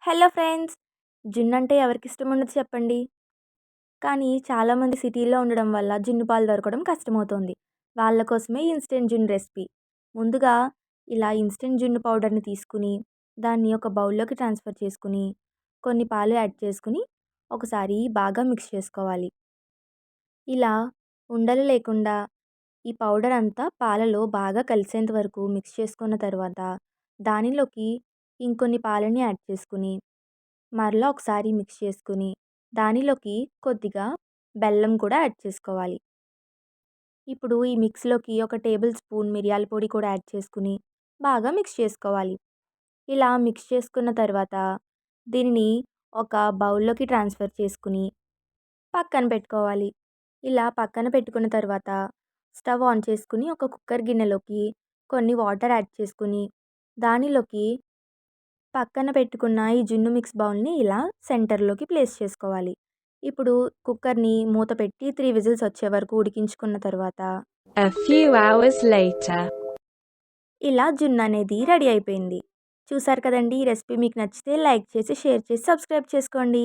Hello friends! జున్ను అంటే ఎవరికిష్టం ఉండదు చెప్పండి. కానీ చాలామంది సిటీలో ఉండడం వల్ల జున్ను పాలు దొరకడం కష్టమవుతోంది. వాళ్ళ కోసమే ఇన్‌స్టంట్ జున్ను రెసిపీ. ముందుగా ఇలా ఇన్‌స్టంట్ జున్ను పౌడర్‌ని తీసుకొని, దాన్ని ఒక బౌల్‌లోకి ట్రాన్స్‌ఫర్ చేసుకొని, కొన్ని పాలు యాడ్ చేసుకొని, ఒకసారి బాగా మిక్స్ చేసుకోవాలి. ఇలా ఉండలు లేకుండా ఈ పౌడర్ అంతా పాలలో బాగా కలిసేంత వరకు మిక్స్ చేసుకున్న తర్వాత, దానిలోకి ఇంకొన్ని పాలని యాడ్ చేసుకొని మరలా ఒకసారి మిక్స్ చేసుకొని, దానిలోకి కొద్దిగా బెల్లం కూడా యాడ్ చేసుకోవాలి. ఇప్పుడు ఈ మిక్స్‌లోకి ఒక టేబుల్ స్పూన్ మిరియాల పొడి కూడా యాడ్ చేసుకొని, బాగా మిక్స్ చేసుకోవాలి. ఇలా మిక్స్ చేసుకున్న తర్వాత, దీనిని ఒక బౌల్‌లోకి ట్రాన్స్‌ఫర్ చేసుకొని, పక్కన పెట్టుకోవాలి. ఇలా పక్కన పెట్టుకున్న తర్వాత, స్టవ్ ఆన్ చేసుకొని, ఒక కుక్కర్ గిన్నెలోకి కొన్ని వాటర్ యాడ్ చేసుకొని, దానిలోకి పక్కన పెట్టుకున్న ఈ జున్ను మిక్స్ బౌల్‌ని ఇలా సెంటర్‌లోకి ప్లేస్ చేసుకోవాలి. ఇప్పుడు కుక్కర్‌ని మూత పెట్టి 3 విజిల్స్ వచ్చే వరకు ఉడికించుకున్న తర్వాత A few hours later. ఇలా జున్ను అనేది రెడీ అయిపోయింది. చూసారు కదండీ! ఈ రెసిపీ మీకు నచ్చితే లైక్ చేసి, షేర్ చేసి, సబ్స్క్రైబ్ చేసుకోండి.